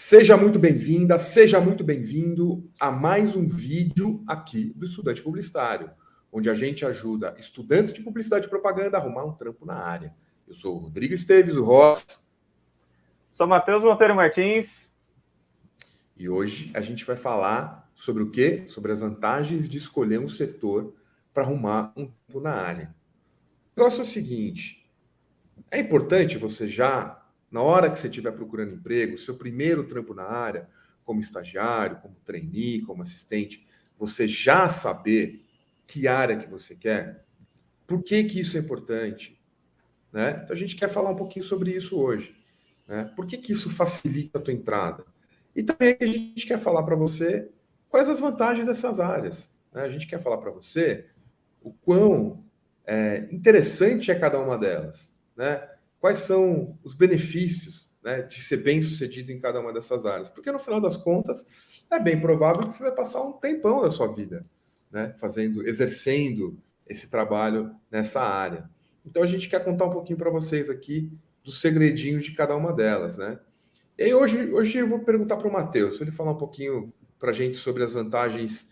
Seja muito bem-vinda, seja muito bem-vindo a mais um vídeo aqui do Estudante Publicitário, onde a gente ajuda estudantes de publicidade e propaganda a arrumar um trampo na área. Eu sou o Rodrigo Esteves, o Ross. Sou Matheus Monteiro Martins. E hoje a gente vai falar sobre o quê? Sobre as vantagens de escolher um setor para arrumar um trampo na área. O negócio é o seguinte, é importante você já, na hora que você estiver procurando emprego, seu primeiro trampo na área, como estagiário, como trainee, como assistente, você já saber que área que você quer. Por que que isso é importante? Né? Então a gente quer falar um pouquinho sobre isso hoje. Né? Por que que isso facilita a tua entrada? E também a gente quer falar para você quais as vantagens dessas áreas. Né? A gente quer falar para você o quão interessante é cada uma delas. Né? Quais são os benefícios, né, de ser bem sucedido em cada uma dessas áreas? Porque no final das contas é bem provável que você vai passar um tempão da sua vida, né, exercendo esse trabalho nessa área. Então a gente quer contar um pouquinho para vocês aqui dos segredinhos de cada uma delas, né? E aí hoje eu vou perguntar para o Matheus, se ele falar um pouquinho para a gente sobre as vantagens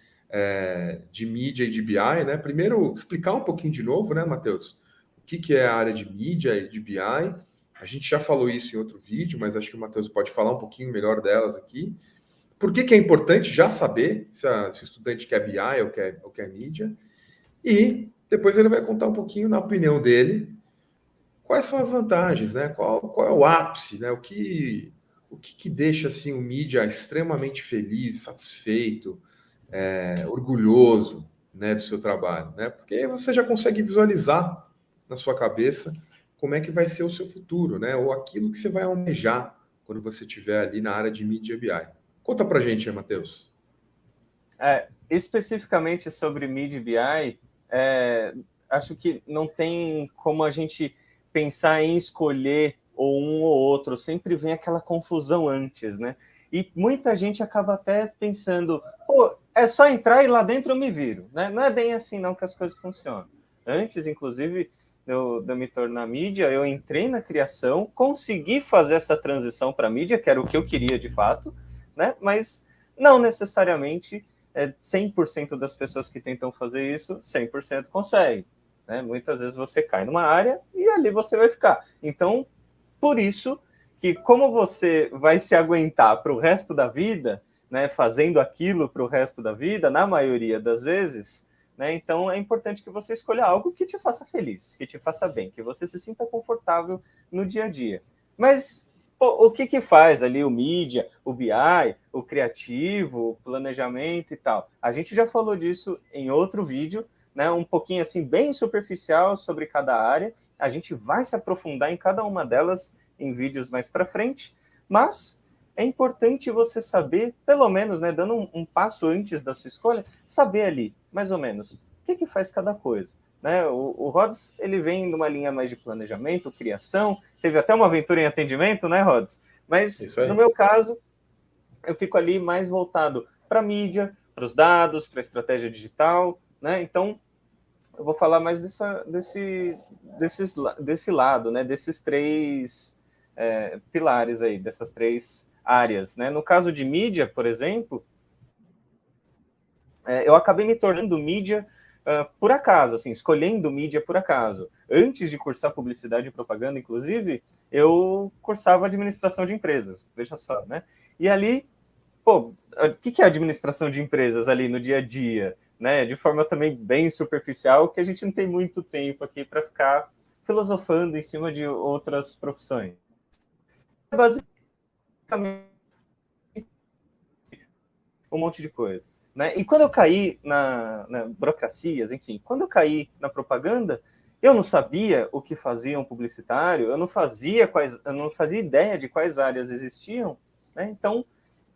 de mídia e de BI, né? Primeiro, explicar um pouquinho de novo, né, Matheus? O que é a área de mídia e de BI? A gente já falou isso em outro vídeo, mas acho que o Matheus pode falar um pouquinho melhor delas aqui. Por que é importante já saber se o estudante quer BI ou quer mídia? E depois ele vai contar um pouquinho, na opinião dele, quais são as vantagens, né? Qual é o ápice, né? O que deixa assim o mídia extremamente feliz, satisfeito, orgulhoso, né, do seu trabalho, né? Porque aí você já consegue visualizar na sua cabeça como é que vai ser o seu futuro, né? Ou aquilo que você vai almejar quando você estiver ali na área de mídia BI. Conta pra gente aí, Matheus. Especificamente sobre mídia BI, acho que não tem como a gente pensar em escolher ou um ou outro, sempre vem aquela confusão antes, né? E muita gente acaba até pensando, pô, é só entrar e lá dentro eu me viro, né? Não é bem assim não que as coisas funcionam. Antes, inclusive, de eu me tornar mídia, eu entrei na criação, consegui fazer essa transição para mídia, que era o que eu queria de fato, né? Mas não necessariamente 100% das pessoas que tentam fazer isso, 100% conseguem. Né? Muitas vezes você cai numa área e ali você vai ficar. Então, por isso que como você vai se aguentar para o resto da vida, né, fazendo aquilo para o resto da vida, na maioria das vezes, né, então é importante que você escolha algo que te faça feliz, que te faça bem, que você se sinta confortável no dia a dia. Mas o que faz ali o mídia, o BI, o criativo, o planejamento e tal? A gente já falou disso em outro vídeo, né, um pouquinho assim, bem superficial sobre cada área. A gente vai se aprofundar em cada uma delas em vídeos mais para frente, mas é importante você saber, pelo menos, né, dando um passo antes da sua escolha, saber ali, mais ou menos, o que faz cada coisa. Né? O Rods, ele vem numa linha mais de planejamento, criação, teve até uma aventura em atendimento, né, Rods? Mas, no meu caso, eu fico ali mais voltado para a mídia, para os dados, para a estratégia digital, né? Então, eu vou falar mais desse lado, né? Desses três pilares aí, dessas três áreas, né? No caso de mídia, por exemplo, eu acabei me tornando mídia por acaso, assim, escolhendo mídia por acaso. Antes de cursar publicidade e propaganda, inclusive, eu cursava administração de empresas, veja só, né? E ali, pô, o que é administração de empresas ali no dia a dia? Né? De forma também bem superficial, que a gente não tem muito tempo aqui para ficar filosofando em cima de outras profissões. Basicamente, um monte de coisa. Né? E quando eu caí na burocracias, enfim, quando eu caí na propaganda, eu não sabia o que fazia um publicitário, eu não fazia ideia de quais áreas existiam, né? Então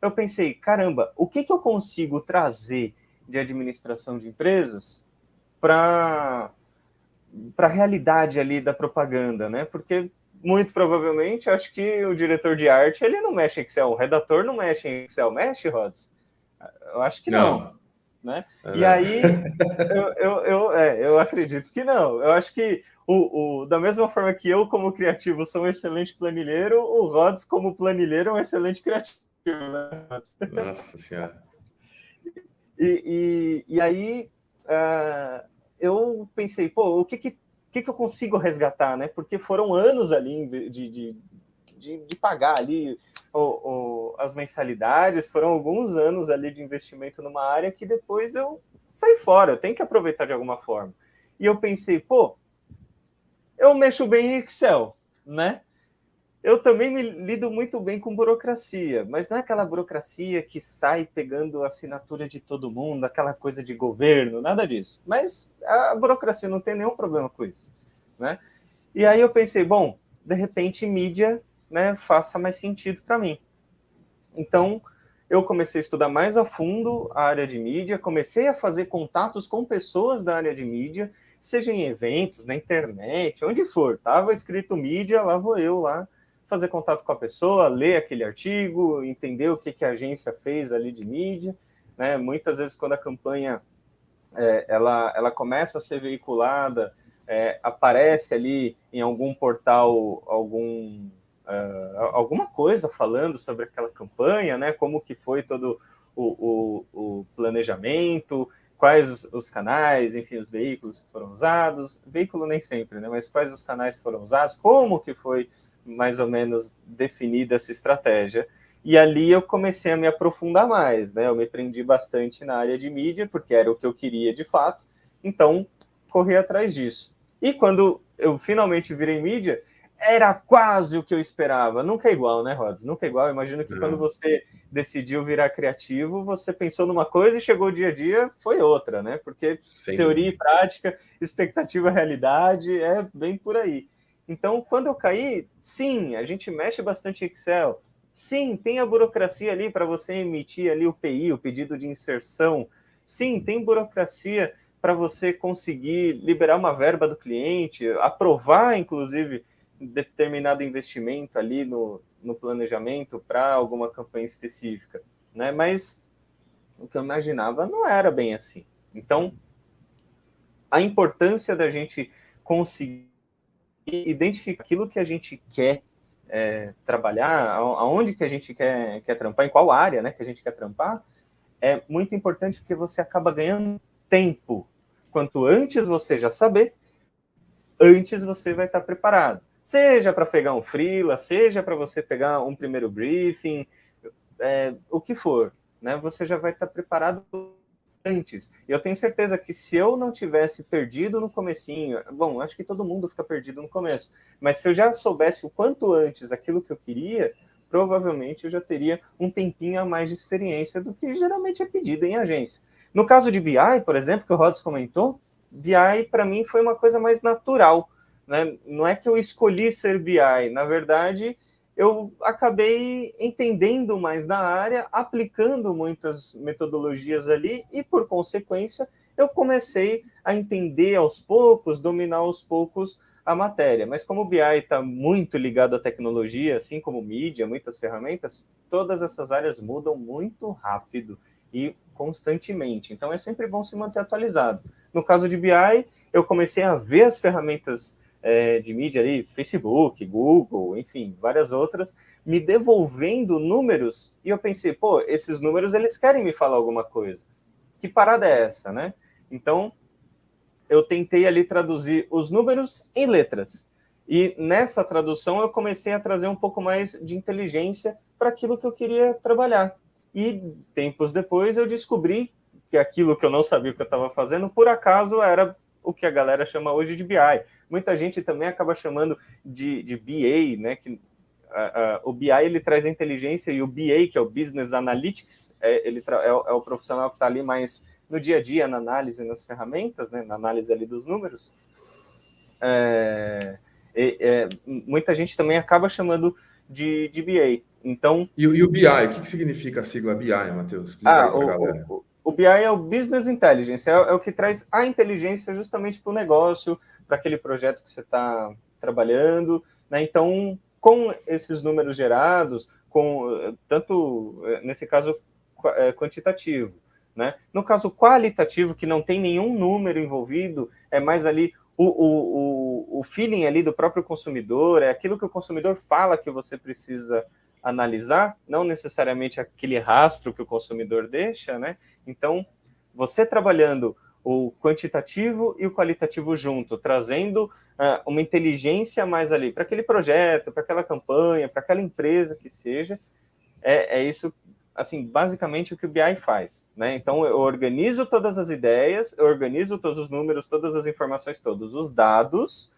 eu pensei, caramba, o que eu consigo trazer de administração de empresas para a realidade ali da propaganda, né? Porque muito provavelmente acho que o diretor de arte ele não mexe em Excel, o redator não mexe em Excel, mexe, Rods? Eu acho que não, né? E aí eu acredito que não. Eu acho que da mesma forma que eu, como criativo, sou um excelente planilheiro, o Rods, como planilheiro, é um excelente criativo. Nossa Senhora. E aí eu pensei, pô, o que eu consigo resgatar, né? Porque foram anos ali de pagar ali as mensalidades, foram alguns anos ali de investimento numa área que depois eu saí fora, eu tenho que aproveitar de alguma forma. E eu pensei, pô, eu mexo bem em Excel, né? Eu também me lido muito bem com burocracia, mas não é aquela burocracia que sai pegando a assinatura de todo mundo, aquela coisa de governo, nada disso. Mas a burocracia não tem nenhum problema com isso, né? E aí eu pensei, bom, de repente mídia, né, faça mais sentido para mim. Então eu comecei a estudar mais a fundo a área de mídia, comecei a fazer contatos com pessoas da área de mídia, seja em eventos, na internet, onde for. Tava escrito mídia, lá vou eu lá fazer contato com a pessoa, ler aquele artigo, entender o que a agência fez ali de mídia, né? Muitas vezes quando a campanha ela começa a ser veiculada, aparece ali em algum portal alguma coisa falando sobre aquela campanha, né? Como que foi todo o planejamento, quais os canais, enfim, os veículos que foram usados, veículo nem sempre, né? Mas quais os canais foram usados, como que foi mais ou menos definida essa estratégia. E ali eu comecei a me aprofundar mais, né? Eu me prendi bastante na área de mídia, porque era o que eu queria de fato, então corri atrás disso. E quando eu finalmente virei mídia, era quase o que eu esperava. Nunca é igual, né, Rods? Nunca é igual. Eu imagino que quando você decidiu virar criativo, você pensou numa coisa e chegou o dia a dia, foi outra, né? Porque teoria e prática, expectativa e realidade, é bem por aí. Então, quando eu caí, sim, a gente mexe bastante em Excel. Sim, tem a burocracia ali para você emitir ali o PI, o pedido de inserção. Sim, tem burocracia para você conseguir liberar uma verba do cliente, aprovar, inclusive, determinado investimento ali no planejamento para alguma campanha específica, né? Mas o que eu imaginava não era bem assim. Então, a importância da gente conseguir identificar aquilo que a gente quer trabalhar, aonde que a gente quer trampar, em qual área, né, que a gente quer trampar, é muito importante porque você acaba ganhando tempo. Quanto antes você já saber, antes você vai estar preparado. Seja para pegar um freela, seja para você pegar um primeiro briefing, o que for, né? Você já vai estar preparado antes. E eu tenho certeza que se eu não tivesse perdido no comecinho, bom, acho que todo mundo fica perdido no começo, mas se eu já soubesse o quanto antes aquilo que eu queria, provavelmente eu já teria um tempinho a mais de experiência do que geralmente é pedido em agência. No caso de BI, por exemplo, que o Rods comentou, BI para mim foi uma coisa mais natural, né? Não é que eu escolhi ser BI, na verdade, eu acabei entendendo mais da área, aplicando muitas metodologias ali e, por consequência, eu comecei a entender aos poucos, dominar aos poucos a matéria. Mas como o BI está muito ligado à tecnologia, assim como mídia, muitas ferramentas, todas essas áreas mudam muito rápido e constantemente. Então é sempre bom se manter atualizado. No caso de BI, eu comecei a ver as ferramentas de mídia ali, Facebook, Google, enfim, várias outras, me devolvendo números, e eu pensei, pô, esses números, eles querem me falar alguma coisa. Que parada é essa, né? Então, eu tentei ali traduzir os números em letras. E nessa tradução eu comecei a trazer um pouco mais de inteligência para aquilo que eu queria trabalhar. E tempos depois eu descobri que aquilo que eu não sabia que eu estava fazendo, por acaso era o que a galera chama hoje de BI. Muita gente também acaba chamando de BA, né? Que o BI ele traz a inteligência e o BA, que é o Business Analytics, é o profissional que está ali mais no dia a dia, na análise, nas ferramentas, né, na análise ali dos números. Muita gente também acaba chamando de BA. Então, e o BI, o que significa a sigla BI, Matheus? Explica aí para a galera. O BI é o Business Intelligence, é o que traz a inteligência justamente para o negócio, para aquele projeto que você está trabalhando, né? Então, com esses números gerados, tanto nesse caso quantitativo, né? No caso qualitativo, que não tem nenhum número envolvido, é mais ali o feeling ali do próprio consumidor, é aquilo que o consumidor fala que você precisa analisar, não necessariamente aquele rastro que o consumidor deixa, né? Então, você trabalhando o quantitativo e o qualitativo junto, trazendo uma inteligência mais ali para aquele projeto, para aquela campanha, para aquela empresa que seja, é isso, assim, basicamente o que o BI faz, né? Então, eu organizo todas as ideias, eu organizo todos os números, todas as informações, todos os dados,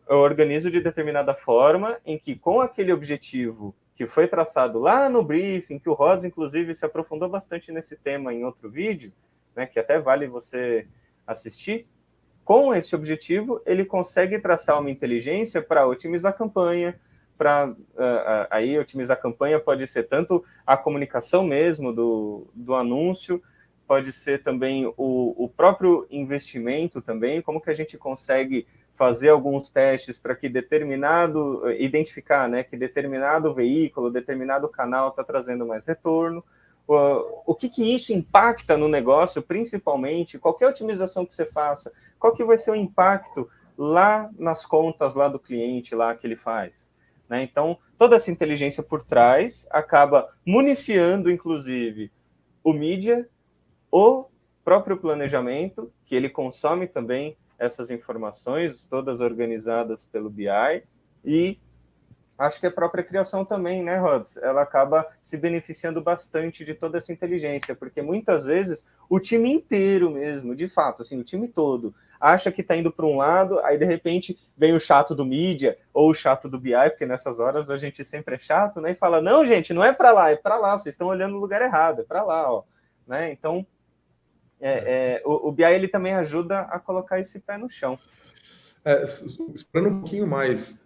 eu organizo de determinada forma em que, com aquele objetivo que foi traçado lá no briefing, que o Rods, inclusive, se aprofundou bastante nesse tema em outro vídeo, né, que até vale você assistir, com esse objetivo, ele consegue traçar uma inteligência para otimizar a campanha, para aí otimizar a campanha pode ser tanto a comunicação mesmo do anúncio, pode ser também o próprio investimento também, como que a gente consegue fazer alguns testes para que identificar, né, que determinado veículo, determinado canal está trazendo mais retorno, o que isso impacta no negócio, principalmente, qualquer otimização que você faça, qual que vai ser o impacto lá nas contas lá do cliente, lá que ele faz, né? Então, toda essa inteligência por trás acaba municiando, inclusive, o mídia, o próprio planejamento, que ele consome também essas informações, todas organizadas pelo BI, e acho que a própria criação também, né, Rods? Ela acaba se beneficiando bastante de toda essa inteligência, porque muitas vezes o time inteiro mesmo, de fato, assim, o time todo, acha que está indo para um lado, aí de repente vem o chato do mídia ou o chato do BI, porque nessas horas a gente sempre é chato, né? E fala, não, gente, não é para lá, é para lá, vocês estão olhando no lugar errado, é para lá, ó. Né? Então, o BI ele também ajuda a colocar esse pé no chão. Explorando um pouquinho mais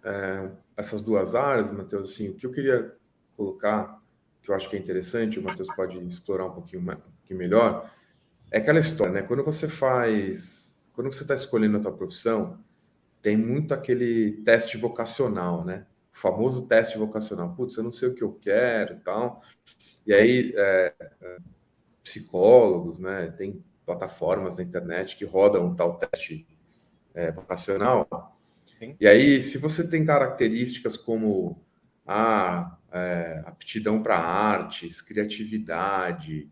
essas duas áreas, Matheus, assim, o que eu queria colocar, que eu acho que é interessante, o Matheus pode explorar um pouquinho melhor, é aquela história, né? Quando você está escolhendo a tua profissão, tem muito aquele teste vocacional, né? O famoso teste vocacional. Putz, eu não sei o que eu quero e tal. E aí, psicólogos, né? Tem plataformas na internet que rodam um tal teste vocacional. Sim. E aí, se você tem características como aptidão para artes, criatividade,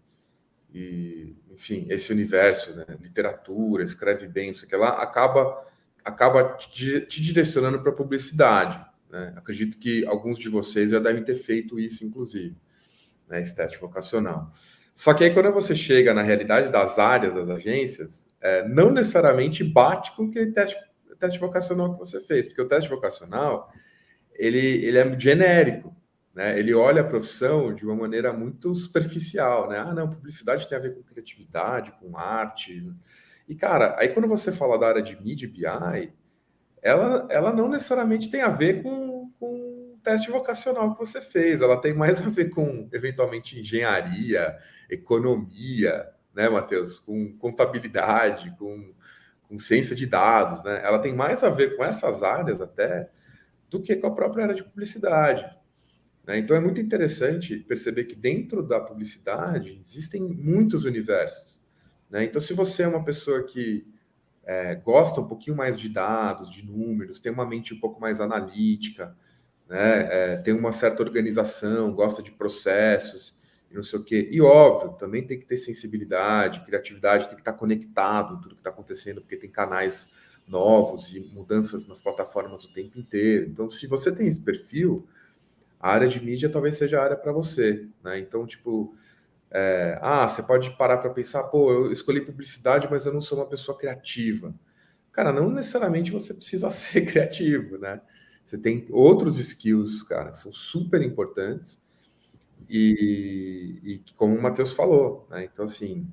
e, enfim, esse universo, né? Literatura, escreve bem, não sei o que lá, acaba te direcionando para publicidade. Né? Acredito que alguns de vocês já devem ter feito isso, inclusive, né? Esse teste vocacional. Só que aí, quando você chega na realidade das áreas das agências, não necessariamente bate com aquele teste vocacional que você fez, porque o teste vocacional ele é genérico, né? Ele olha a profissão de uma maneira muito superficial, né? Ah, não, publicidade tem a ver com criatividade, com arte. E, cara, aí quando você fala da área de mídia e BI, ela não necessariamente tem a ver com o teste vocacional que você fez. Ela tem mais a ver com, eventualmente, engenharia, economia, né, Matheus? Com contabilidade, com ciência de dados, né? Ela tem mais a ver com essas áreas até do que com a própria área de publicidade. Né? Então é muito interessante perceber que dentro da publicidade existem muitos universos. Né? Então, se você é uma pessoa que gosta um pouquinho mais de dados, de números, tem uma mente um pouco mais analítica, né? Tem uma certa organização, gosta de processos, e não sei o quê. E óbvio, também tem que ter sensibilidade, criatividade, tem que estar conectado tudo que está acontecendo, porque tem canais novos e mudanças nas plataformas o tempo inteiro. Então, se você tem esse perfil, a área de mídia talvez seja a área para você, né? Então, tipo, você pode parar para pensar, pô, eu escolhi publicidade, mas eu não sou uma pessoa criativa. Cara, não necessariamente você precisa ser criativo, né? Você tem outros skills, cara, que são super importantes e como o Matheus falou, né? Então, assim,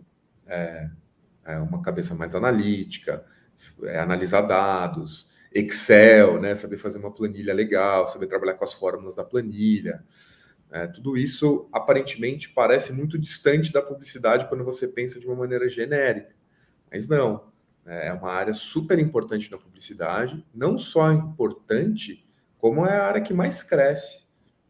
uma cabeça mais analítica, analisar dados, Excel, né? Saber fazer uma planilha legal, saber trabalhar com as fórmulas da planilha. Tudo isso aparentemente parece muito distante da publicidade quando você pensa de uma maneira genérica, mas não. É uma área super importante na publicidade, não só importante, como é a área que mais cresce.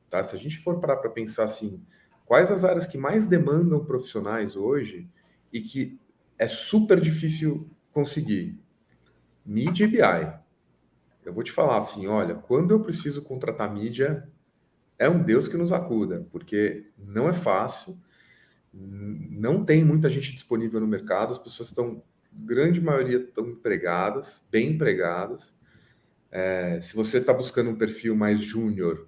Tá? Se a gente for parar para pensar assim, quais as áreas que mais demandam profissionais hoje e que é super difícil conseguir? Mídia e BI. Eu vou te falar assim, olha, quando eu preciso contratar mídia, é um Deus que nos acuda, porque não é fácil, não tem muita gente disponível no mercado, as pessoas estão, grande maioria estão empregadas, bem empregadas. Se você está buscando um perfil mais júnior,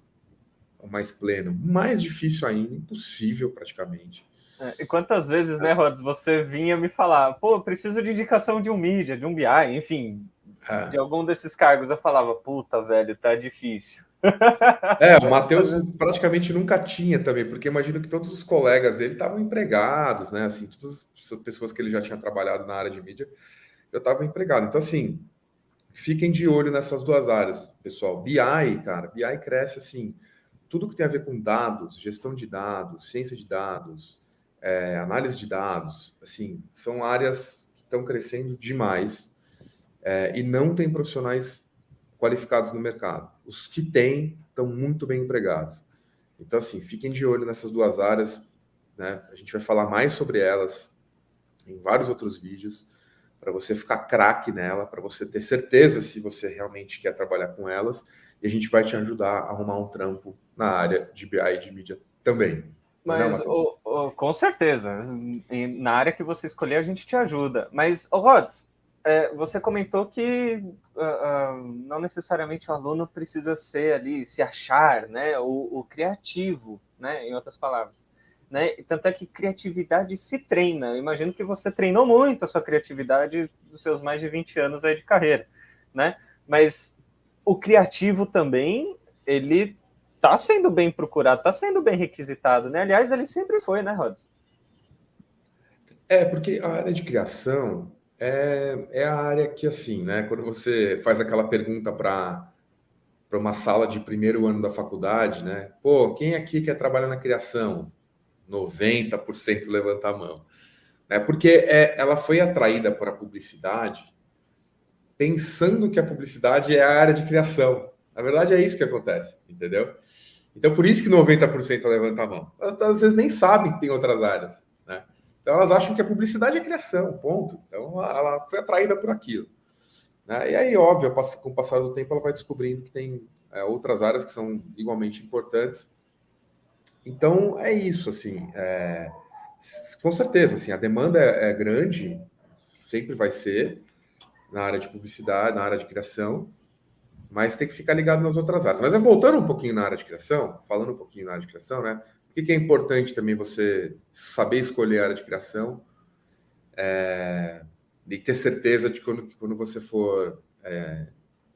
ou mais pleno, mais difícil ainda, impossível praticamente. E quantas vezes, né, Rods, você vinha me falar, pô, eu preciso de indicação de um mídia, de um BI, enfim, de algum desses cargos. Eu falava, puta, velho, tá difícil. O Matheus praticamente nunca tinha também, porque imagino que todos os colegas dele estavam empregados, né? Assim, todas as pessoas que ele já tinha trabalhado na área de mídia já estavam empregados. Então, assim, fiquem de olho nessas duas áreas, pessoal. BI, cara, BI cresce assim, tudo que tem a ver com dados, gestão de dados, ciência de dados, análise de dados, assim, são áreas que estão crescendo demais e não tem profissionais qualificados no mercado. Os que têm estão muito bem empregados. Então, assim, fiquem de olho nessas duas áreas, né? A gente vai falar mais sobre elas em vários outros vídeos, para você ficar craque nela, para você ter certeza se você realmente quer trabalhar com elas, e a gente vai te ajudar a arrumar um trampo na área de BI e de mídia também. Mas, com certeza, na área que você escolher, a gente te ajuda. Mas, Rods, você comentou que não necessariamente o aluno precisa ser ali, se achar, né, o criativo, né, em outras palavras. Né? Tanto é que criatividade se treina. Eu imagino que você treinou muito a sua criatividade dos seus mais de 20 anos aí de carreira, né? Mas o criativo também, ele está sendo bem procurado, está sendo bem requisitado, né? Aliás, ele sempre foi, né, Rods? Porque a área de criação é a área que, assim, né? Quando você faz aquela pergunta para uma sala de primeiro ano da faculdade, né? Pô, quem aqui quer trabalhar na criação? 90% levanta a mão. Né? Porque ela foi atraída para a publicidade pensando que a publicidade é a área de criação. Na verdade, é isso que acontece, entendeu? Então, por isso que 90% levanta a mão. Elas, às vezes, nem sabem que tem outras áreas. Né? Então, elas acham que a publicidade é criação, ponto. Então, ela foi atraída por aquilo. Né? E aí, óbvio, com o passar do tempo, ela vai descobrindo que tem outras áreas que são igualmente importantes. Então, é isso, assim. Com certeza, assim, a demanda é grande, sempre vai ser, na área de publicidade, na área de criação, mas tem que ficar ligado nas outras áreas. Mas voltando um pouquinho na área de criação, falando um pouquinho na área de criação, né? Por que é importante também você saber escolher a área de criação e ter certeza de que quando você for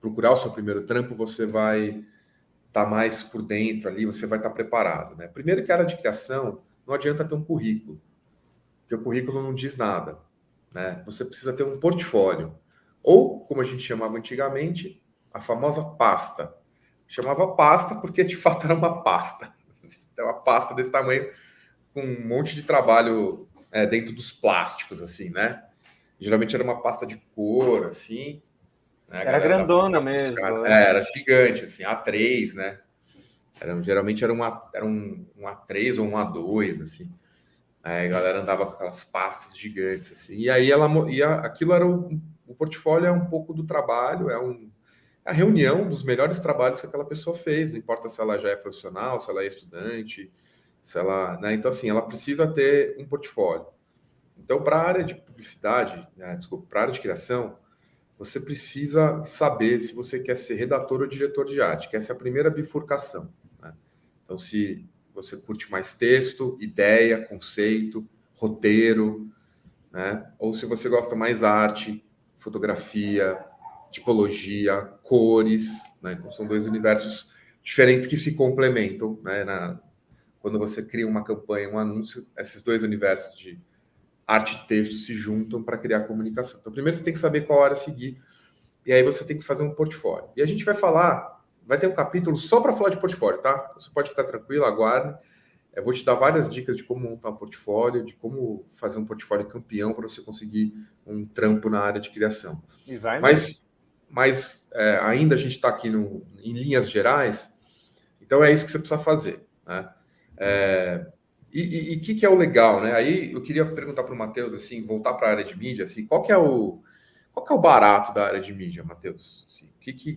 procurar o seu primeiro trampo, você vai estar mais por dentro ali, você vai estar preparado, né? Primeiro que a área de criação não adianta ter um currículo, porque o currículo não diz nada, né? Você precisa ter um portfólio, ou como a gente chamava antigamente, a famosa pasta. Chamava pasta porque de fato era uma pasta. É uma pasta desse tamanho com um monte de trabalho dentro dos plásticos, assim, né? Geralmente era uma pasta de cor, assim. Né? A Era galera grandona mesmo. era gigante, assim, A3, né? Geralmente era um A3 ou um A2, assim. Aí a galera andava com aquelas pastas gigantes, assim. E aí aquilo era o portfólio é um pouco do trabalho, a reunião dos melhores trabalhos que aquela pessoa fez, não importa se ela já é profissional, se ela é estudante, se ela, né? Então, assim, ela precisa ter um portfólio. Então, para a área de publicidade, para a área de criação, você precisa saber se você quer ser redator ou diretor de arte, que essa é a primeira bifurcação. Né? Então, se você curte mais texto, ideia, conceito, roteiro, né? Ou se você gosta mais arte, fotografia, tipologia, cores, né? Então são dois universos diferentes que se complementam, né? Quando você cria uma campanha, um anúncio, esses dois universos de arte e texto se juntam para criar comunicação. Então, primeiro você tem que saber qual área seguir, e aí você tem que fazer um portfólio. E a gente vai ter um capítulo só para falar de portfólio, tá? Você pode ficar tranquilo, aguarde. Eu vou te dar várias dicas de como montar um portfólio, de como fazer um portfólio campeão para você conseguir um trampo na área de criação. E vai mas ainda a gente está aqui em linhas gerais, então é isso que você precisa fazer. Né? E o que é o legal? Né? Aí eu queria perguntar para o Matheus, assim, voltar para a área de mídia, assim, qual que é o barato da área de mídia, Matheus? Assim,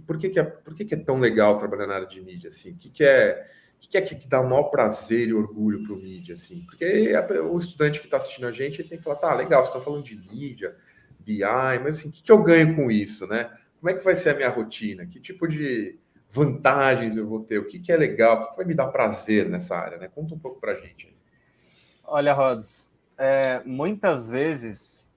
por que é tão legal trabalhar na área de mídia? Assim, que é que dá o maior prazer e orgulho para o mídia, assim? Porque o estudante que está assistindo a gente, ele tem que falar, tá, legal, você está falando de mídia, BI, mas assim, o que eu ganho com isso, né? Como é que vai ser a minha rotina? Que tipo de vantagens eu vou ter? O que é legal? O que vai me dar prazer nessa área, né? Conta um pouco para a gente. Olha, Rods, muitas vezes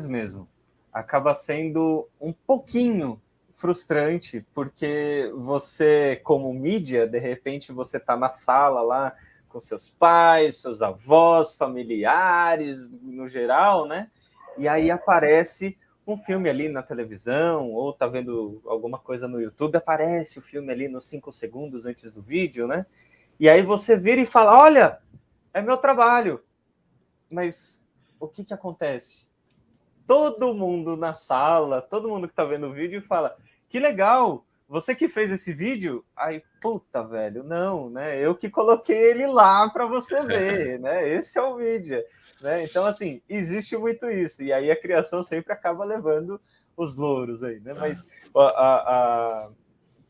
mesmo, acaba sendo um pouquinho frustrante, porque você, como mídia, de repente você está na sala lá com seus pais, seus avós, familiares, no geral, né? E aí aparece um filme ali na televisão, ou tá vendo alguma coisa no YouTube, aparece o filme ali nos 5 segundos antes do vídeo, né? E aí você vira e fala, olha, é meu trabalho. Mas o que acontece? Todo mundo na sala, todo mundo que tá vendo o vídeo fala, que legal, você que fez esse vídeo? Aí, puta, velho, não, né? Eu que coloquei ele lá para você ver, né? Esse é o vídeo, né? Então, assim, existe muito isso. E aí a criação sempre acaba levando os louros aí, né? Mas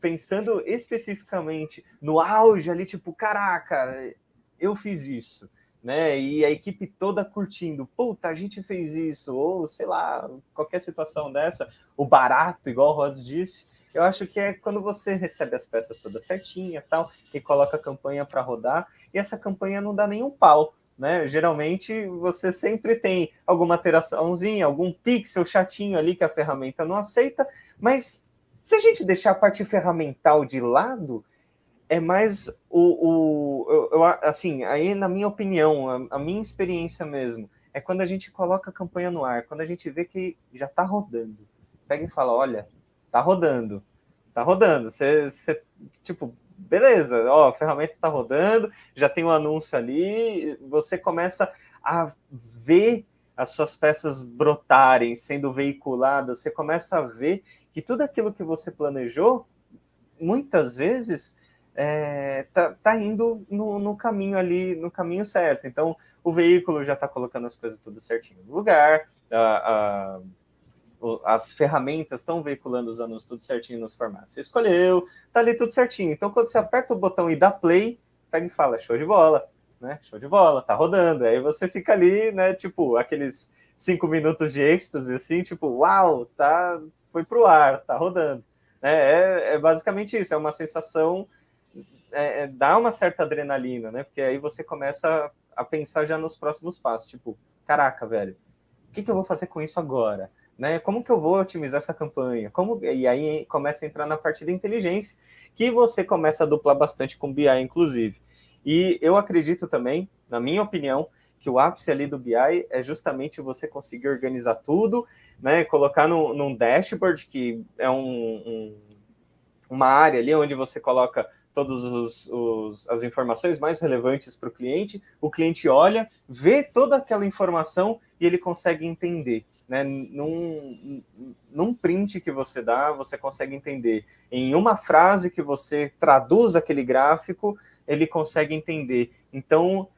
pensando especificamente no auge ali, tipo, caraca, eu fiz isso, né? E a equipe toda curtindo, puta, a gente fez isso, ou sei lá, qualquer situação dessa, o barato, igual o Rods disse, eu acho que é quando você recebe as peças todas certinha tal, e coloca a campanha para rodar, e essa campanha não dá nenhum pau, né? Geralmente você sempre tem alguma alteraçãozinha, algum pixel chatinho ali que a ferramenta não aceita, mas se a gente deixar a parte ferramental de lado, é mais assim, aí na minha opinião, a minha experiência mesmo, é quando a gente coloca a campanha no ar, quando a gente vê que já está rodando. Pega e fala, olha, tá rodando. Você, tipo, beleza, ó, a ferramenta tá rodando, já tem um anúncio ali, você começa a ver as suas peças brotarem, sendo veiculadas, você começa a ver que tudo aquilo que você planejou, muitas vezes, tá indo no caminho ali, no caminho certo. Então, o veículo já está colocando as coisas tudo certinho no lugar, as ferramentas estão veiculando os anúncios tudo certinho nos formatos. Você escolheu, tá ali tudo certinho. Então, quando você aperta o botão e dá play, pega e fala, show de bola, né? Show de bola, tá rodando. Aí você fica ali, né, tipo, aqueles 5 minutos de êxtase, assim, tipo, uau, foi pro ar, tá rodando. É basicamente isso, é uma sensação, dá uma certa adrenalina, né? Porque aí você começa a pensar já nos próximos passos, tipo, caraca, velho, o que eu vou fazer com isso agora? Né? Como que eu vou otimizar essa campanha? E aí começa a entrar na parte da inteligência, que você começa a duplar bastante com BI, inclusive. E eu acredito também, na minha opinião, que o ápice ali do BI é justamente você conseguir organizar tudo, né? Colocar num dashboard, que é uma área ali onde você coloca todas as informações mais relevantes para o cliente olha, vê toda aquela informação e ele consegue entender. Né? Num print que você dá, você consegue entender. Em uma frase que você traduz aquele gráfico, ele consegue entender. Então,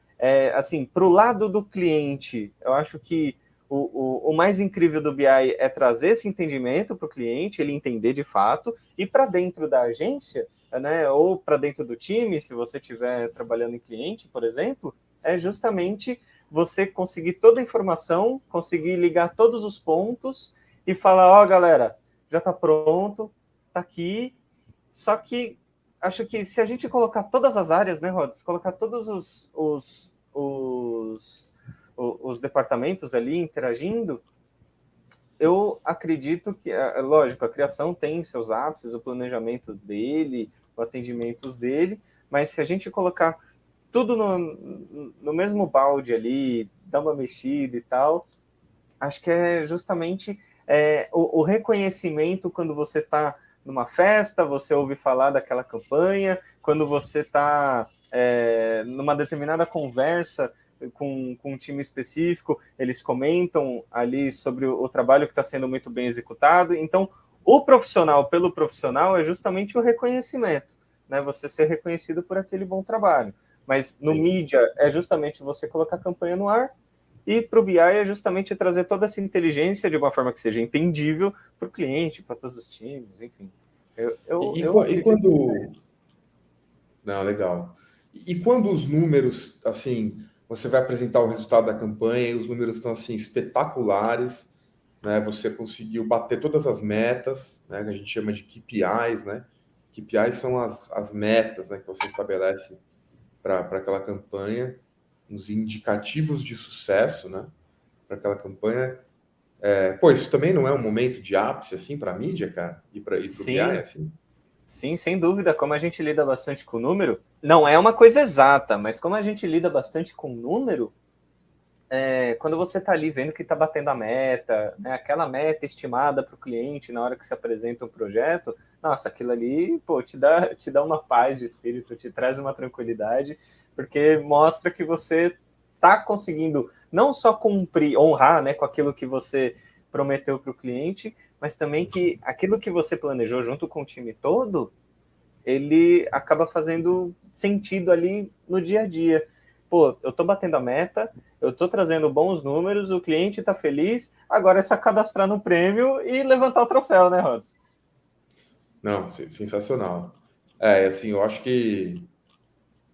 assim, para o lado do cliente, eu acho que o mais incrível do BI é trazer esse entendimento para o cliente, ele entender de fato, e para dentro da agência, né, ou para dentro do time, se você estiver trabalhando em cliente, por exemplo, é justamente você conseguir toda a informação, conseguir ligar todos os pontos e falar, ó, galera, já está pronto, está aqui. Só que acho que se a gente colocar todas as áreas, né, Rods, colocar todos os departamentos ali interagindo, eu acredito que, lógico, a criação tem seus ápices, o planejamento dele, o atendimento dele, mas se a gente colocar tudo no mesmo balde ali, dar uma mexida e tal, acho que é justamente o reconhecimento quando você está numa festa, você ouve falar daquela campanha, quando você está numa determinada conversa com um time específico, eles comentam ali sobre o trabalho que está sendo muito bem executado. Então, o profissional pelo profissional é justamente o reconhecimento, né? Você ser reconhecido por aquele bom trabalho. Mas no mídia é justamente você colocar a campanha no ar, e para o BI é justamente trazer toda essa inteligência de uma forma que seja entendível para o cliente, para todos os times, enfim. E quando... Não, legal. E quando os números, assim, você vai apresentar o resultado da campanha e os números estão, assim, espetaculares, né? Você conseguiu bater todas as metas, né? Que a gente chama de KPIs, né? KPIs são as metas, né? Que você estabelece para aquela campanha, os indicativos de sucesso, né? Para aquela campanha. Pô, isso também não é um momento de ápice, assim, para a mídia, cara? E para o BI, Sim, assim? sim, sem dúvida. Como a gente lida bastante com número, não é uma coisa exata, mas como a gente lida bastante com número, quando você está ali vendo que está batendo a meta, né, aquela meta estimada para o cliente na hora que se apresenta um projeto, nossa, aquilo ali, pô, te dá uma paz de espírito, te traz uma tranquilidade, porque mostra que você está conseguindo não só cumprir, honrar, né, com aquilo que você prometeu para o cliente, mas também que aquilo que você planejou junto com o time todo, ele acaba fazendo sentido ali no dia a dia. Pô, eu tô batendo a meta, eu tô trazendo bons números, o cliente tá feliz, agora é só cadastrar no prêmio e levantar o troféu, né, Rods? Não, sensacional. Assim, eu acho que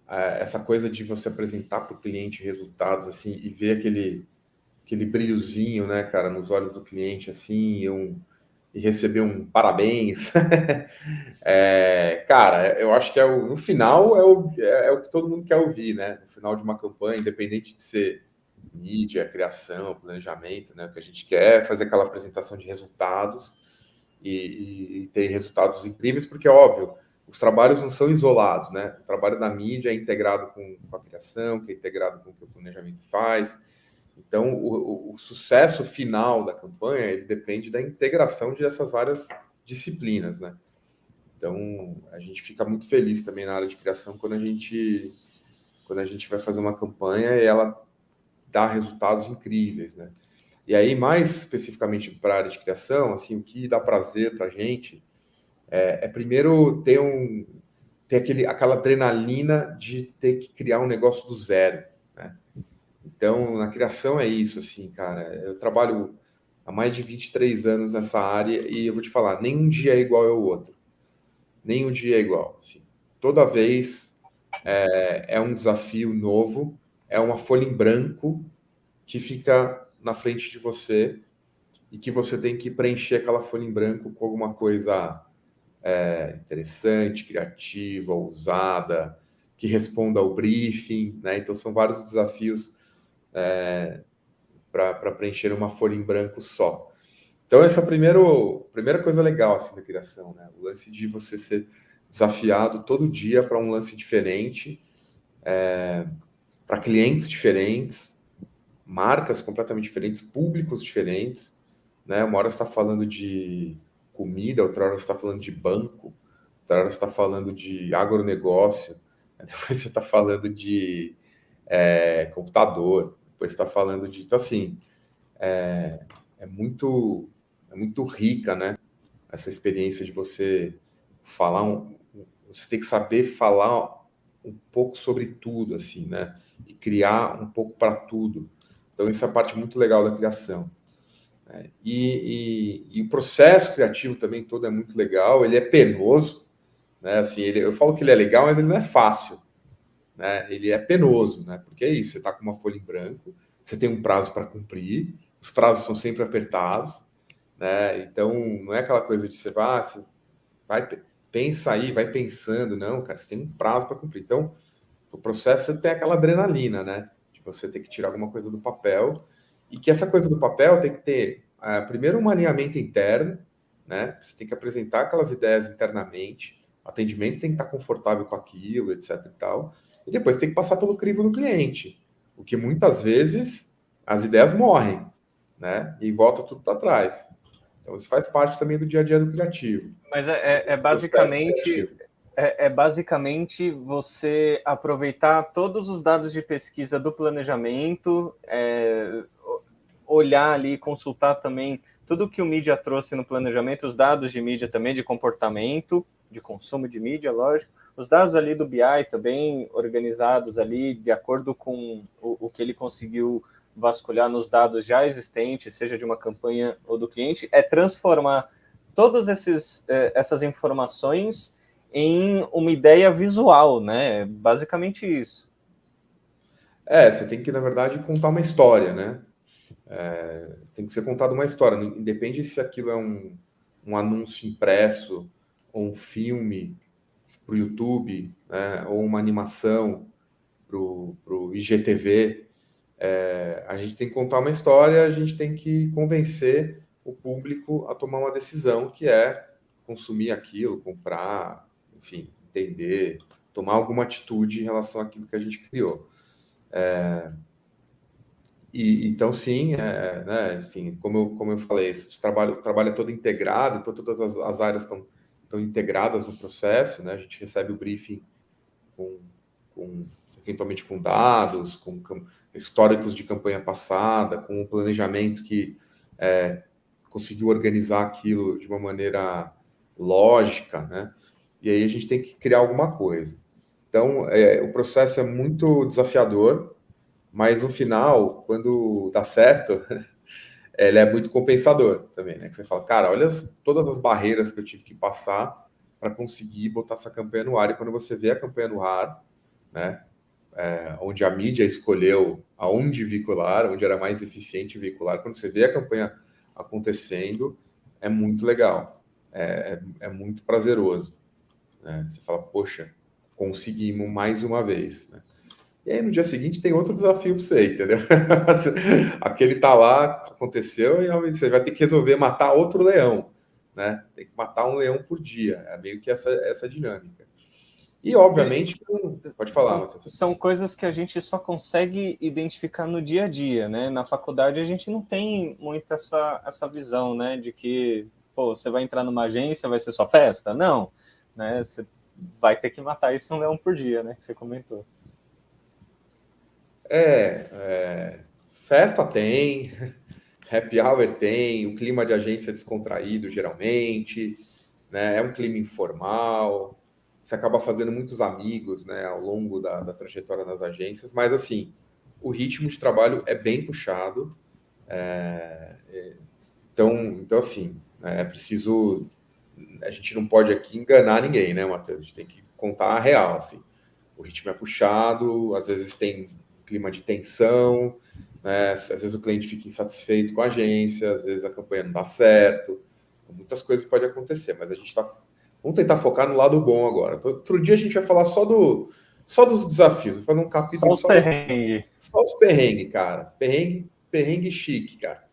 essa coisa de você apresentar para o cliente resultados, assim, e ver aquele brilhozinho, né, cara, nos olhos do cliente, assim, e receber um parabéns. Cara, eu acho que no final é o que todo mundo quer ouvir, né? No final de uma campanha, independente de ser mídia, criação, planejamento, né? O que a gente quer é fazer aquela apresentação de resultados e ter resultados incríveis, porque, óbvio, os trabalhos não são isolados, né? O trabalho da mídia é integrado com a criação, que é integrado com o que o planejamento faz. Então, o sucesso final da campanha, ele depende da integração dessas várias disciplinas, né? Então, a gente fica muito feliz também na área de criação quando a gente vai fazer uma campanha e ela dá resultados incríveis, né? E aí, mais especificamente para a área de criação, assim, o que dá prazer para a gente primeiro ter aquela adrenalina de ter que criar um negócio do zero, né? Então, na criação é isso, assim, cara. Eu trabalho há mais de 23 anos nessa área e eu vou te falar, nenhum dia é igual ao outro. Nenhum dia é igual, assim. Toda vez é um desafio novo, é uma folha em branco que fica na frente de você e que você tem que preencher aquela folha em branco com alguma coisa interessante, criativa, ousada, que responda ao briefing, né? Então são vários desafios para preencher uma folha em branco só. Então essa é a primeira coisa legal assim da criação, né? O lance de você ser desafiado todo dia para um lance diferente, para clientes diferentes, marcas completamente diferentes, públicos diferentes, né? Uma hora você está falando de comida, outra hora você está falando de banco, outra hora você está falando de agronegócio, depois você está falando de computador, depois você está falando de... Então, assim, é muito, é muito rica, né? Essa experiência de você falar, você tem que saber falar um pouco sobre tudo, assim, né? E criar um pouco para tudo. Então, essa é a parte muito legal da criação. E o processo criativo também todo é muito legal, ele é penoso, né? Assim, eu falo que ele é legal, mas ele não é fácil, né? Ele é penoso, né? Porque é isso, você está com uma folha em branco, você tem um prazo para cumprir, os prazos são sempre apertados, né? Então, não é aquela coisa de você vai pensa aí, vai pensando, não, cara, você tem um prazo para cumprir. Então, o processo tem aquela adrenalina, né? De você ter que tirar alguma coisa do papel e que essa coisa do papel tem que ter, primeiro, um alinhamento interno, né? Você tem que apresentar aquelas ideias internamente, o atendimento tem que estar confortável com aquilo, etc e tal, e depois tem que passar pelo crivo do cliente, o que muitas vezes as ideias morrem, né? E volta tudo para trás. Então, isso faz parte também do dia a dia do criativo, Mas do processo criativo. é basicamente você aproveitar todos os dados de pesquisa do planejamento, olhar ali, consultar também tudo que o mídia trouxe no planejamento, os dados de mídia também, de comportamento, de consumo de mídia, lógico, os dados ali do BI também organizados ali de acordo com o que ele conseguiu vasculhar nos dados já existentes, seja de uma campanha ou do cliente, é transformar todas essas informações em uma ideia visual, né? Basicamente isso. Você tem que, na verdade, contar uma história, né? Tem que ser contada uma história. Independe se aquilo é um anúncio impresso, ou um filme para o YouTube, né? Ou uma animação para o IGTV. A gente tem que contar uma história, a gente tem que convencer o público a tomar uma decisão, que é consumir aquilo, comprar, enfim, entender, tomar alguma atitude em relação àquilo que a gente criou. Então, sim, né, enfim, como eu falei, o trabalho é todo integrado, então todas as áreas estão integradas no processo, né? A gente recebe o briefing com, eventualmente com dados, com históricos de campanha passada, com um planejamento que conseguiu organizar aquilo de uma maneira lógica, né? E aí a gente tem que criar alguma coisa. Então, o processo é muito desafiador, mas no final, quando dá certo, ele é muito compensador também, né? Que você fala, cara, olha todas as barreiras que eu tive que passar para conseguir botar essa campanha no ar. E quando você vê a campanha no ar, né? Onde a mídia escolheu aonde veicular, onde era mais eficiente veicular, quando você vê a campanha acontecendo, é muito legal, é muito prazeroso, né? Você fala, poxa, conseguimos mais uma vez, né? E aí no dia seguinte tem outro desafio para você, entendeu? Aquele tá lá, aconteceu, e você vai ter que resolver matar outro leão, né? Tem que matar um leão por dia, é meio que essa dinâmica. E, obviamente, pode falar, Matheus. São coisas que a gente só consegue identificar no dia a dia, né? Na faculdade a gente não tem muito essa visão, né? De que, pô, você vai entrar numa agência, vai ser só festa? Não, né? Você vai ter que matar isso um leão por dia, né? Que você comentou. Festa tem, happy hour tem, o clima de agência é descontraído, geralmente, né? É um clima informal, você acaba fazendo muitos amigos, né, ao longo da trajetória nas agências, mas, assim, o ritmo de trabalho é bem puxado, então assim, é preciso... A gente não pode aqui enganar ninguém, né, Matheus? A gente tem que contar a real, assim. O ritmo é puxado, às vezes tem clima de tensão, né? Às vezes o cliente fica insatisfeito com a agência, às vezes a campanha não dá certo, muitas coisas podem acontecer, mas a gente está... Vamos tentar focar no lado bom agora. Outro dia a gente vai falar só dos desafios, vou fazer um capítulo Só os perrengues. só os perrengues, cara. Perrengue chique, cara.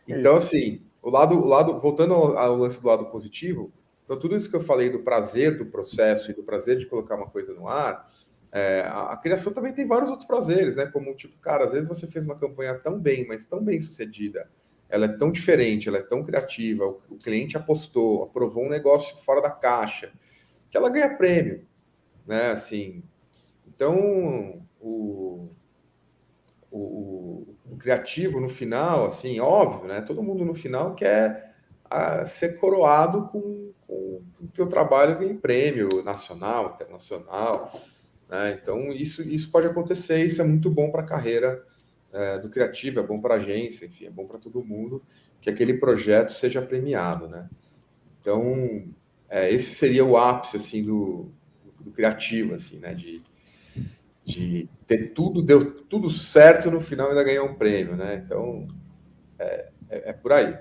Então, assim, voltando ao lance do lado positivo, então tudo isso que eu falei do prazer do processo e do prazer de colocar uma coisa no ar, a criação também tem vários outros prazeres, né? Como, tipo, cara, às vezes você fez uma campanha tão bem, mas tão bem sucedida, ela é tão diferente, ela é tão criativa, o cliente apostou, aprovou um negócio fora da caixa, que ela ganha prêmio, né? Assim, então, o criativo no final, assim, óbvio, né? Todo mundo no final quer ser coroado com o teu trabalho ganhe prêmio nacional, internacional, né? Então isso pode acontecer, isso é muito bom para a carreira do criativo, é bom para a agência, enfim, é bom para todo mundo que aquele projeto seja premiado, né? Então esse seria o ápice assim do criativo, assim, né? De ter deu tudo certo no final ainda ganhar um prêmio, né? Então, é por aí.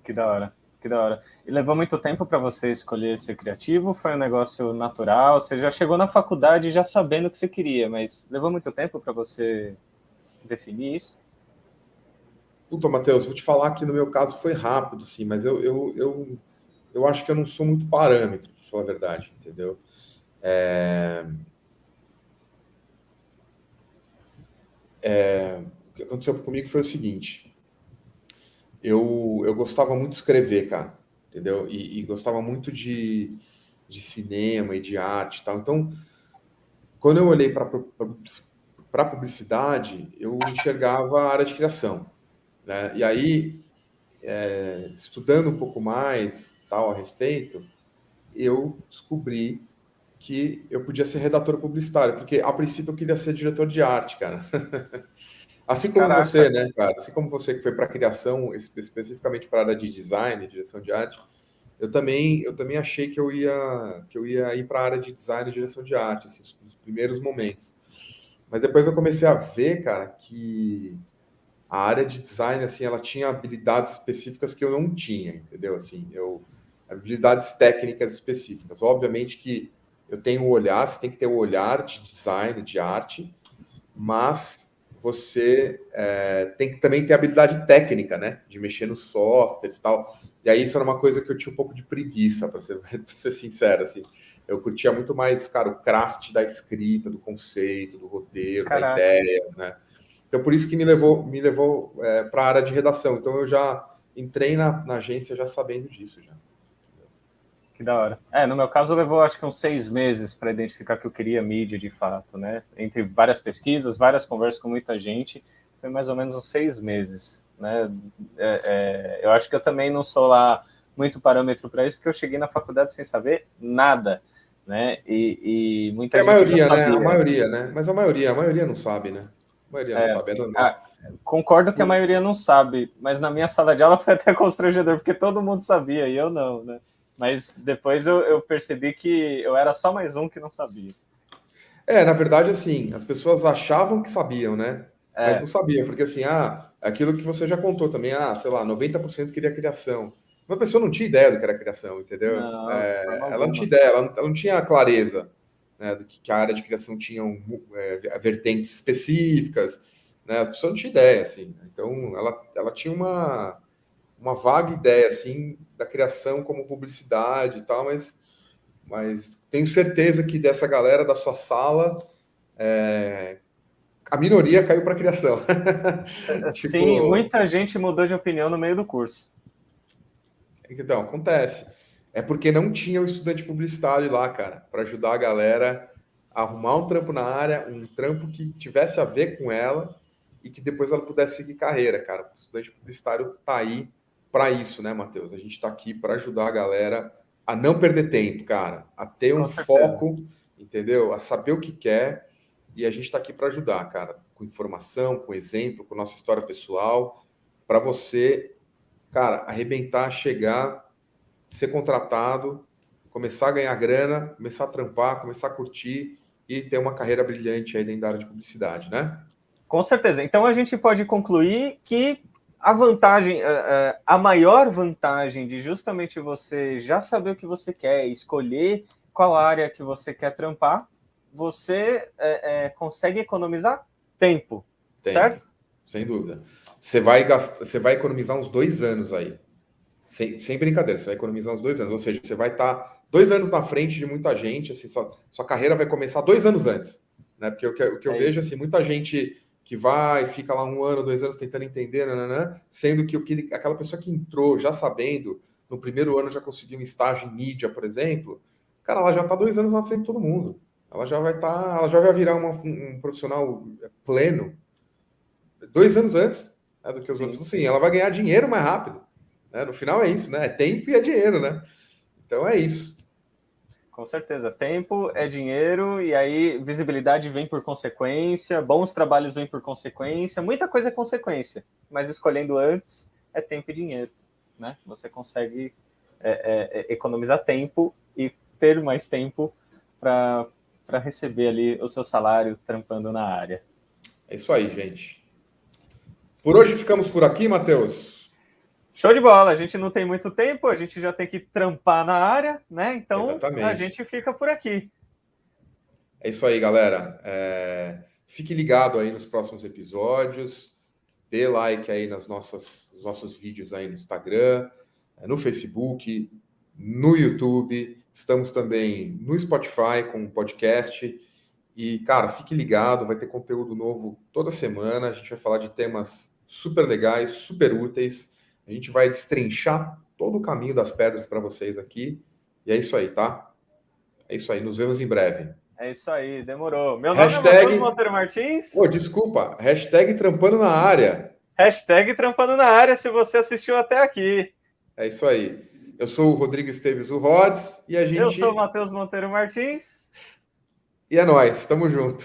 Que da hora, que da hora. E levou muito tempo para você escolher ser criativo? Foi um negócio natural? Você já chegou na faculdade já sabendo o que você queria, mas levou muito tempo para você definir isso? Puta, Matheus, vou te falar que no meu caso foi rápido, sim, mas eu acho que eu não sou muito parâmetro, pra falar a verdade, entendeu? O que aconteceu comigo foi o seguinte: eu gostava muito de escrever, cara, entendeu? E gostava muito de cinema e de arte e tal. Então, quando eu olhei para a publicidade, eu enxergava a área de criação, né? E aí, estudando um pouco mais tal a respeito, eu descobri que eu podia ser redator publicitário, porque a princípio eu queria ser diretor de arte, cara. Assim como você, Caraca, né, cara? Assim como você que foi para criação, especificamente para a área de design, direção de arte, eu também achei que eu ia ir para a área de design e direção de arte, esses os primeiros momentos. Mas depois eu comecei a ver, cara, que a área de design, assim, ela tinha habilidades específicas que eu não tinha, entendeu? Assim, habilidades técnicas específicas. Obviamente que eu tenho o olhar, você tem que ter o olhar de design, de arte, mas você tem que também ter habilidade técnica, né? De mexer nos softwares e tal. E aí isso era uma coisa que eu tinha um pouco de preguiça, para ser, pra ser sincero, assim. Eu curtia muito mais, cara, o craft da escrita, do conceito, do roteiro, da Caraca, ideia, né? Então, por isso que me levou para a área de redação. Então, eu já entrei na agência já sabendo disso, já. que da hora. No meu caso, levou acho que uns 6 meses para identificar que eu queria mídia de fato, né? Entre várias pesquisas, várias conversas com muita gente, foi mais ou menos uns 6 meses, né? Eu acho que eu também não sou lá muito parâmetro para isso, porque eu cheguei na faculdade sem saber nada, né? E Que é muita a gente já maioria, né? A sabia. maioria, né? Mas a maioria não sabe, né? A maioria não sabe, é normal. Ah, concordo que a maioria não sabe, mas na minha sala de aula foi até constrangedor, porque todo mundo sabia e eu não, né? Mas depois eu percebi que eu era só mais um que não sabia. Na verdade, assim, as pessoas achavam que sabiam, né? Mas não sabiam, porque assim, aquilo que você já contou também, sei lá, 90% queria criação. Uma pessoa não tinha ideia do que era criação, entendeu? Não, de forma Ela não tinha alguma. ideia, ela não tinha clareza, né, do que a área de criação tinha vertentes específicas, né? A pessoa não tinha ideia, assim. Então, ela tinha uma vaga ideia, assim, da criação como publicidade e tal, mas tenho certeza que dessa galera da sua sala, a minoria caiu para criação. Sim, Tipo, muita gente mudou de opinião no meio do curso. então, acontece. É porque não tinha o estudante publicitário lá, cara, para ajudar a galera a arrumar um trampo na área, um trampo que tivesse a ver com ela e que depois ela pudesse seguir carreira, cara. O estudante publicitário tá aí para isso, né, Matheus? A gente está aqui para ajudar a galera a não perder tempo, cara, a ter um Com certeza. foco, entendeu? A saber o que quer. E a gente está aqui para ajudar, cara, com informação, com exemplo, com nossa história pessoal, para você, cara, arrebentar, chegar, ser contratado, começar a ganhar grana, começar a trampar, começar a curtir e ter uma carreira brilhante aí dentro da área de publicidade, né? Com certeza. Então a gente pode concluir que a vantagem, a maior vantagem de justamente você já saber o que você quer, escolher qual área que você quer trampar, você consegue economizar tempo, Tempo, certo? sem dúvida. Você vai economizar uns 2 anos aí. Sem brincadeira, você vai economizar uns 2 anos. Ou seja, você vai estar 2 anos na frente de muita gente, assim, sua carreira vai começar 2 anos antes. Né? Porque o que eu É vejo, isso. assim, muita gente que vai, fica lá 1 ano, 2 anos tentando entender, nananã, sendo que aquela pessoa que entrou já sabendo, no primeiro ano já conseguiu um estágio em mídia, por exemplo, cara, ela já está 2 anos na frente de todo mundo. Ela já vai virar um profissional pleno 2 anos antes, né, do que os outros. Sim, Sim, ela vai ganhar dinheiro mais rápido. Né? No final é isso, né? É tempo e é dinheiro, né? Então é isso. com certeza. Tempo é dinheiro e aí visibilidade vem por consequência, bons trabalhos vêm por consequência, muita coisa é consequência, mas escolhendo antes é tempo e dinheiro, né? Você consegue economizar tempo e ter mais tempo para receber ali o seu salário trampando na área. É isso aí, gente. Por hoje ficamos por aqui, Matheus. Show de bola, a gente não tem muito tempo, a gente já tem que trampar na área, né? Então a Exatamente. gente fica por aqui. É isso aí, galera. Fique ligado aí nos próximos episódios. Dê like aí nos nossos vídeos aí no Instagram, no Facebook, no YouTube. Estamos também no Spotify com um podcast. E, cara, fique ligado, vai ter conteúdo novo toda semana. A gente vai falar de temas super legais, super úteis. A gente vai destrinchar todo o caminho das pedras para vocês aqui. E é isso aí, tá? É isso aí. Nos vemos em breve. É isso aí, demorou. Meu nome é Matheus Hashtag. Monteiro Pô, Martins. desculpa. Hashtag trampando na área. Hashtag trampando na área se você assistiu até aqui. É isso aí. Eu sou o Rodrigo Esteves, o Rods, e a Eu sou o gente. Matheus Monteiro Martins. E é nóis, tamo junto.